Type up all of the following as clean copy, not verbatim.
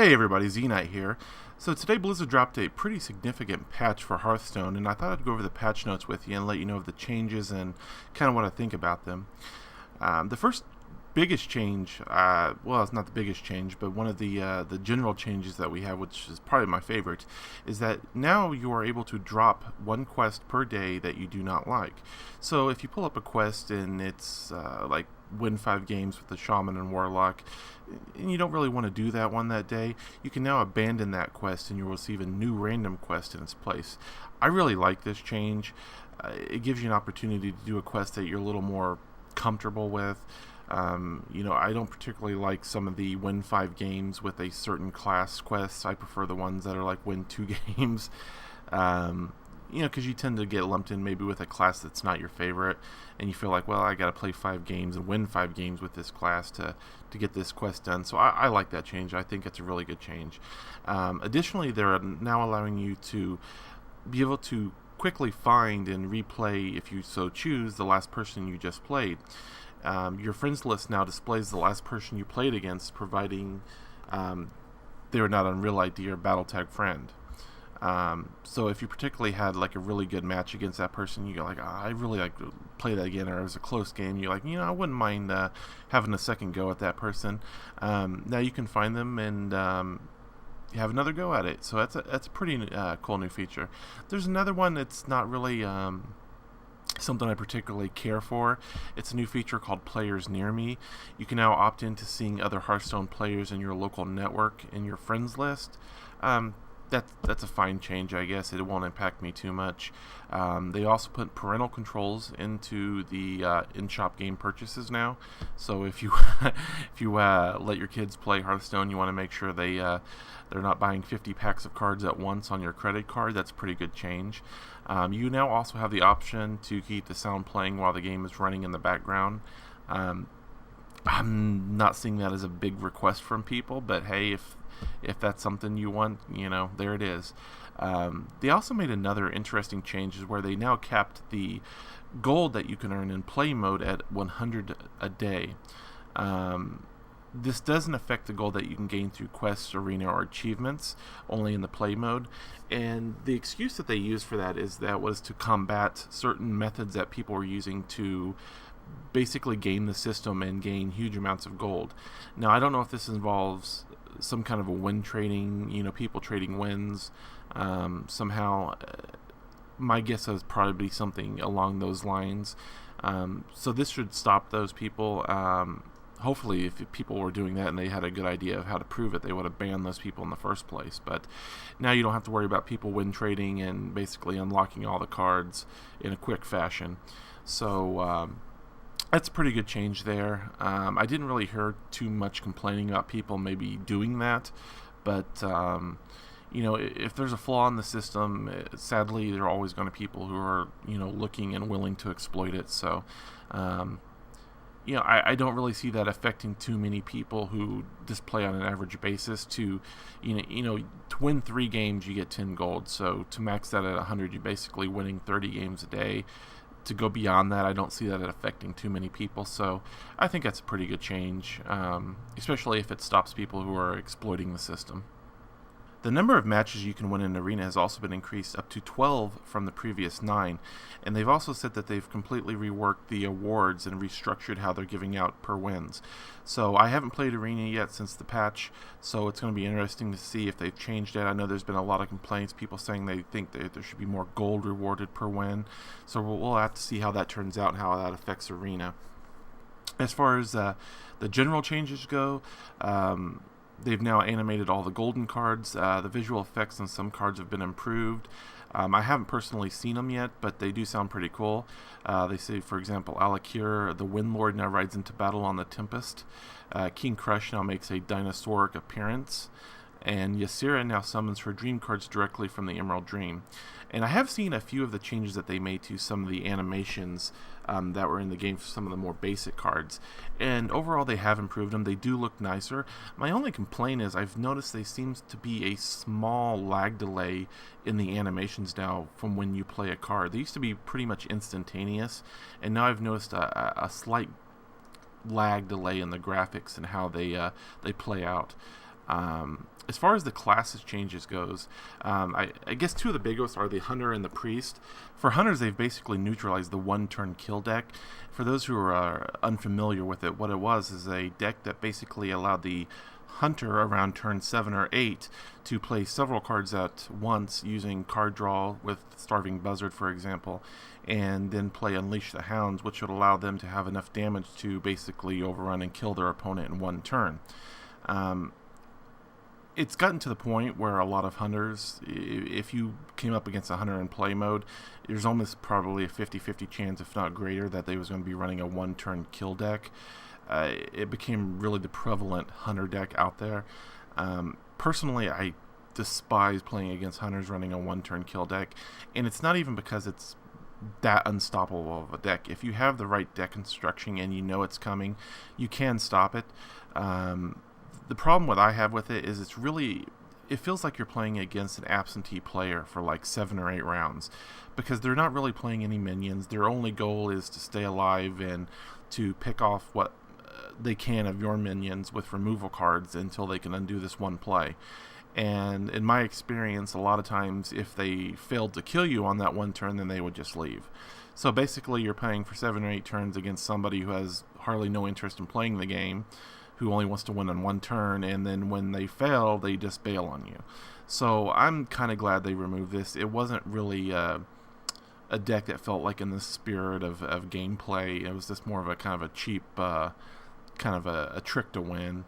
Hey everybody, Z-Knight here. So today Blizzard dropped a pretty significant patch for Hearthstone, and I thought I'd go over the patch notes with you and let you know of the changes and kind of what I think about them. The first biggest change, well, it's not the biggest change, but one of the general changes that we have, which is probably my favorite, is that now you are able to drop one quest per day that you do not like. So if you pull up a quest and it's like win 5 games with the Shaman and Warlock, and you don't really want to do that one that day, you can now abandon that quest and you'll receive a new random quest in its place. I really like this change. It gives you an opportunity to do a quest that you're a little more comfortable with. I don't particularly like some of the win 5 games with a certain class quests. I prefer the ones that are like win 2 games. Because you tend to get lumped in maybe with a class that's not your favorite, and you feel like, well, I got to play 5 games and win 5 games with this class to get this quest done. So I like that change. I think it's a really good change. Additionally, they're now allowing you to be able to quickly find and replay, if you so choose, the last person you just played. Your friends list now displays the last person you played against, providing they are not on real ID or battle tag friend. So if you particularly had like a really good match against that person, you go like, I really like to play that again, or it was a close game, you're like, I wouldn't mind having a second go at that person. Now you can find them and have another go at it. So that's a pretty cool new feature. There's another one that's not really something I particularly care for. It's a new feature called Players Near Me. You can now opt into seeing other Hearthstone players in your local network in your friends list. That's a fine change, I guess. It won't impact me too much. They also put parental controls into the in-shop game purchases now. So if you let your kids play Hearthstone, you want to make sure they're not buying 50 packs of cards at once on your credit card. That's a pretty good change. You now also have the option to keep the sound playing while the game is running in the background. I'm not seeing that as a big request from people, but hey, if that's something you want, there it is. They also made another interesting change where they now capped the gold that you can earn in play mode at 100 a day. This doesn't affect the gold that you can gain through quests, arena, or achievements, only in the play mode. And the excuse that they used for that is that was to combat certain methods that people were using to basically game the system and gain huge amounts of gold. Now, I don't know if this involves some kind of a win trading, people trading wins somehow. My guess is probably something along those lines. So this should stop those people. Hopefully, if people were doing that and they had a good idea of how to prove it, they would have banned those people in the first place. But now you don't have to worry about people win trading and basically unlocking all the cards in a quick fashion. So that's a pretty good change there. I didn't really hear too much complaining about people maybe doing that, but if there's a flaw in the system, sadly there are always going to be people who are looking and willing to exploit it. So I don't really see that affecting too many people who just play on an average basis. To win 3 games you get 10 gold, so to max that at 100 you're basically winning 30 games a day. To go beyond that, I don't see that affecting too many people, so I think that's a pretty good change, especially if it stops people who are exploiting the system. The number of matches you can win in an arena has also been increased up to 12 from the previous 9, and they've also said that they've completely reworked the awards and restructured how they're giving out per wins. So I haven't played arena yet since the patch, so it's going to be interesting to see if they've changed it. I know there's been a lot of complaints, people saying they think that there should be more gold rewarded per win, so we'll have to see how that turns out and how that affects arena. As far as the general changes go, they've now animated all the golden cards. The visual effects on some cards have been improved. I haven't personally seen them yet, but they do sound pretty cool. They say, for example, Alakir, the Windlord, now rides into battle on the Tempest. King Crush now makes a dinosauric appearance. And Ysera now summons her dream cards directly from the Emerald Dream. And I have seen a few of the changes that they made to some of the animations that were in the game for some of the more basic cards. And overall, they have improved them. They do look nicer. My only complaint is I've noticed there seems to be a small lag delay in the animations now from when you play a card. They used to be pretty much instantaneous, and now I've noticed a slight lag delay in the graphics and how they play out. As far as the classes changes goes, I guess two of the biggest are the Hunter and the Priest. For Hunters, they've basically neutralized the one-turn kill deck. For those who are unfamiliar with it, what it was is a deck that basically allowed the Hunter around turn 7 or 8 to play several cards at once using card draw with Starving Buzzard, for example, and then play Unleash the Hounds, which would allow them to have enough damage to basically overrun and kill their opponent in one turn. It's gotten to the point where a lot of Hunters, if you came up against a Hunter in play mode, there's almost probably a 50-50 chance, if not greater, that they was going to be running a one-turn kill deck. It became really the prevalent Hunter deck out there. Personally, I despise playing against Hunters running a one-turn kill deck, and it's not even because it's that unstoppable of a deck. If you have the right deck construction and you know it's coming, you can stop it. The problem what I have with it is it feels like you're playing against an absentee player for like 7 or 8 rounds, because they're not really playing any minions. Their only goal is to stay alive and to pick off what they can of your minions with removal cards until they can undo this one play. And in my experience, a lot of times if they failed to kill you on that one turn, then they would just leave. So basically you're playing for 7 or 8 turns against somebody who has hardly no interest in playing the game, who only wants to win on one turn, and then when they fail, they just bail on you. So I'm kind of glad they removed this. It wasn't really a deck that felt like in the spirit of gameplay. It was just more of a kind of a cheap, kind of a trick to win.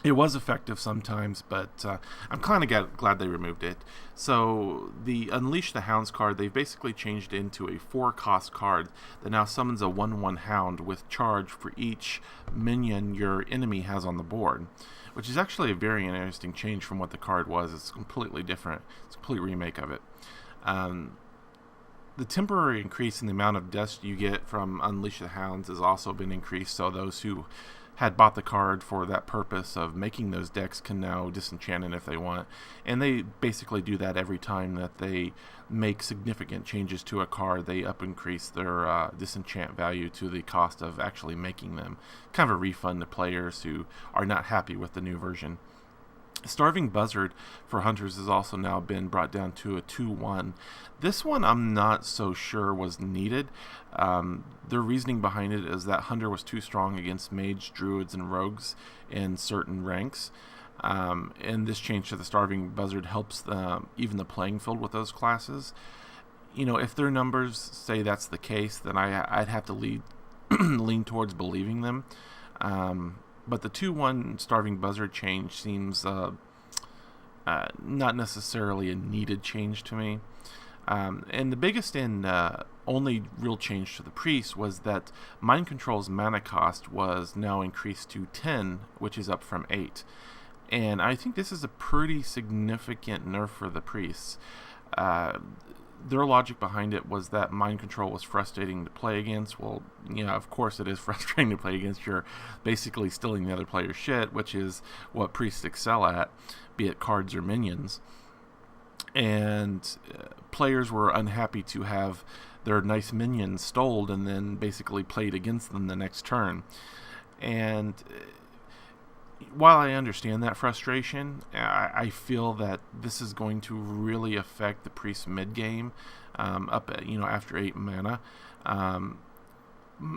It was effective sometimes, but I'm kind of glad they removed it. So the Unleash the Hounds card, they've basically changed into a 4-cost card that now summons a 1/1 Hound with charge for each minion your enemy has on the board, which is actually a very interesting change from what the card was. It's completely different. It's a complete remake of it. The temporary increase in the amount of dust you get from Unleash the Hounds has also been increased, so those who had bought the card for that purpose of making those decks can now disenchant it if they want. And they basically do that every time that they make significant changes to a card. They increase their disenchant value to the cost of actually making them. Kind of a refund to players who are not happy with the new version. Starving Buzzard for Hunters has also now been brought down to a 2/1. This one I'm not so sure was needed. The reasoning behind it is that Hunter was too strong against Mage, Druids, and Rogues in certain ranks. And this change to the Starving Buzzard helps even the playing field with those classes. You know, if their numbers say that's the case, then I'd have to lean towards believing them. But the 2/1 Starving Buzzard change seems not necessarily a needed change to me. And the biggest and only real change to the Priest was that Mind Control's mana cost was now increased to 10, which is up from 8. And I think this is a pretty significant nerf for the Priests. Their logic behind it was that Mind Control was frustrating to play against. Well, yeah, of course it is frustrating to play against. You're basically stealing the other player's shit, which is what Priests excel at, be it cards or minions. And players were unhappy to have their nice minions stoled and then basically played against them the next turn. And while I understand that frustration, I feel that this is going to really affect the Priest mid game, up at, after 8 mana.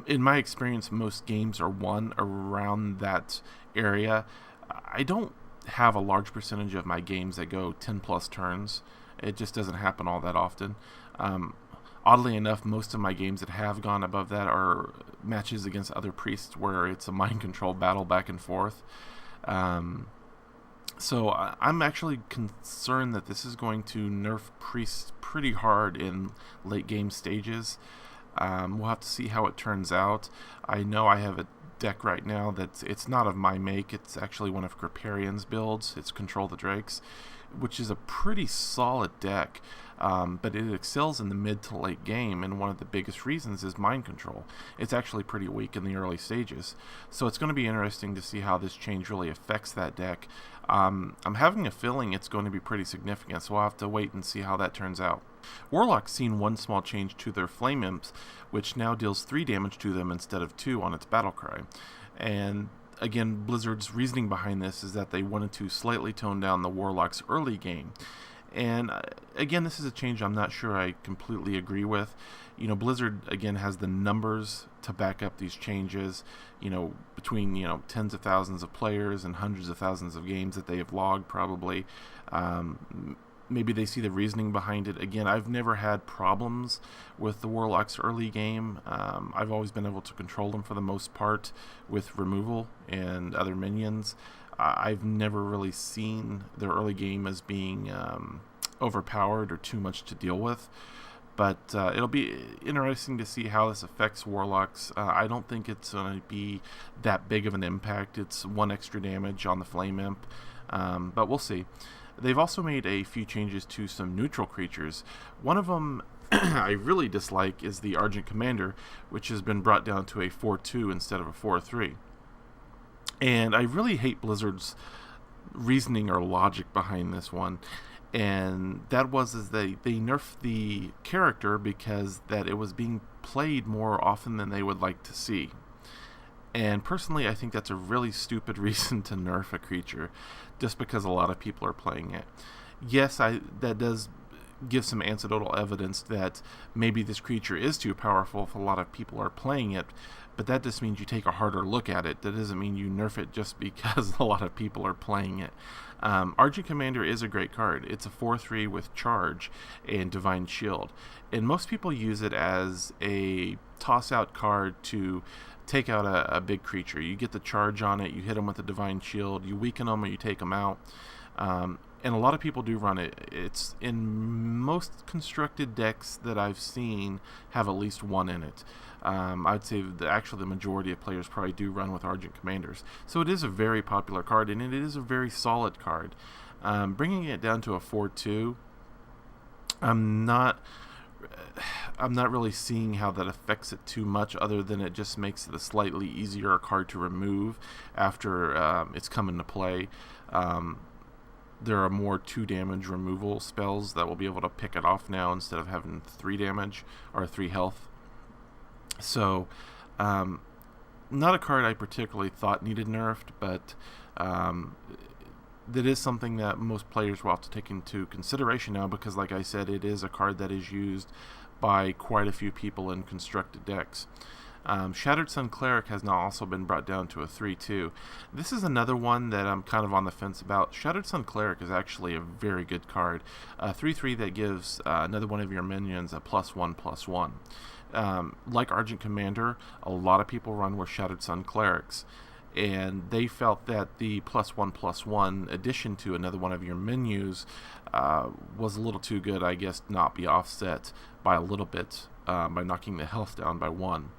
In my experience, most games are won around that area. I don't have a large percentage of my games that go 10 plus turns. It just doesn't happen all that often. Oddly enough, most of my games that have gone above that are matches against other Priests where it's a mind control battle back and forth. So I'm actually concerned that this is going to nerf Priests pretty hard in late game stages. We'll have to see how it turns out. I know I have a deck right now it's not of my make. It's actually one of Kriparian's builds. It's Control the Drakes, which is a pretty solid deck. But it excels in the mid to late game, and one of the biggest reasons is Mind Control. It's actually pretty weak in the early stages. So it's going to be interesting to see how this change really affects that deck. I'm having a feeling it's going to be pretty significant, so we'll have to wait and see how that turns out. Warlock's seen one small change to their Flame Imps, which now deals 3 damage to them instead of 2 on its Battlecry. And again, Blizzard's reasoning behind this is that they wanted to slightly tone down the Warlock's early game. And again, this is a change I'm not sure I completely agree with. Blizzard, again, has the numbers to back up these changes, between, tens of thousands of players and hundreds of thousands of games that they have logged probably. Maybe they see the reasoning behind it. Again, I've never had problems with the Warlock's early game. I've always been able to control them for the most part with removal and other minions. I've never really seen their early game as being overpowered or too much to deal with. But it'll be interesting to see how this affects Warlocks. I don't think it's going to be that big of an impact. It's 1 extra damage on the Flame Imp, but we'll see. They've also made a few changes to some neutral creatures. One of them I really dislike is the Argent Commander, which has been brought down to a 4-2 instead of a 4-3. And I really hate Blizzard's reasoning or logic behind this one. And that was they nerfed the character because that it was being played more often than they would like to see. And personally, I think that's a really stupid reason to nerf a creature, just because a lot of people are playing it. Yes, that does give some anecdotal evidence that maybe this creature is too powerful if a lot of people are playing it, but that just means you take a harder look at it. That doesn't mean you nerf it just because a lot of people are playing it. Argent Commander is a great card. It's a 4-3 with Charge and Divine Shield, and most people use it as a toss-out card to take out a big creature. You get the charge on it, you hit them with the Divine Shield, you weaken them or you take them out. And a lot of people do run it. It's in most constructed decks that I've seen have at least one in it. I'd say actually the majority of players probably do run with Argent Commanders. So it is a very popular card, and it is a very solid card. Bringing it down to a 4-2, I'm not really seeing how that affects it too much, other than it just makes it a slightly easier card to remove after it's come into play. There are more 2 damage removal spells that will be able to pick it off now instead of having 3 damage or 3 health. So, not a card I particularly thought needed nerfed, but that is something that most players will have to take into consideration now, because like I said, it is a card that is used by quite a few people in constructed decks. Shattered Sun Cleric has now also been brought down to a 3-2. This is another one that I'm kind of on the fence about. Shattered Sun Cleric is actually a very good card. A 3-3 that gives another one of your minions a +1/+1. Like Argent Commander, a lot of people run with Shattered Sun Clerics, and they felt that the +1/+1 addition to another one of your menus was a little too good, I guess, not be offset by a little bit by knocking the health down by 1.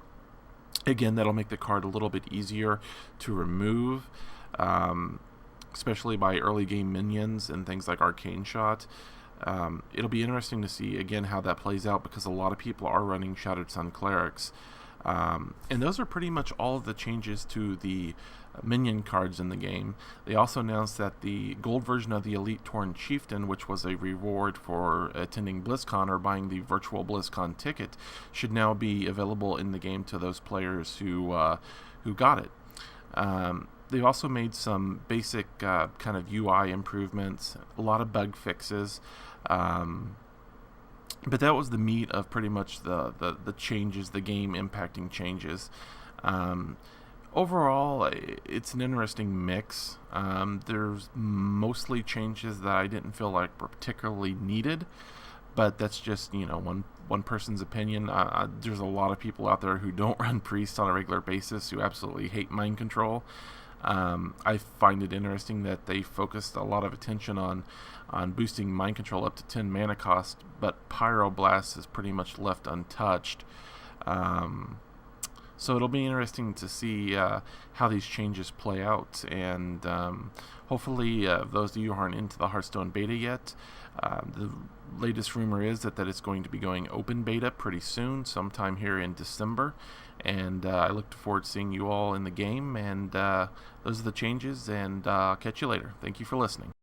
Again, that'll make the card a little bit easier to remove, especially by early game minions and things like Arcane Shot. It'll be interesting to see, again, how that plays out, because a lot of people are running Shattered Sun Clerics. And those are pretty much all of the changes to the minion cards in the game. They also announced that the gold version of the Elite Torn Chieftain, which was a reward for attending BlizzCon or buying the virtual BlizzCon ticket, should now be available in the game to those players who got it. They've also made some basic kind of UI improvements, a lot of bug fixes. But that was the meat of pretty much the changes, the game impacting changes. Overall, it's an interesting mix. There's mostly changes that I didn't feel like were particularly needed, but that's just, one person's opinion. There's a lot of people out there who don't run Priest on a regular basis who absolutely hate mind control. I find it interesting that they focused a lot of attention on boosting mind control up to 10 mana cost, but Pyroblast is pretty much left untouched. So it'll be interesting to see how these changes play out, and hopefully those of you who aren't into the Hearthstone beta yet, the latest rumor is that it's going to be going open beta pretty soon, sometime here in December, and I look forward to seeing you all in the game, and those are the changes, and I'll catch you later. Thank you for listening.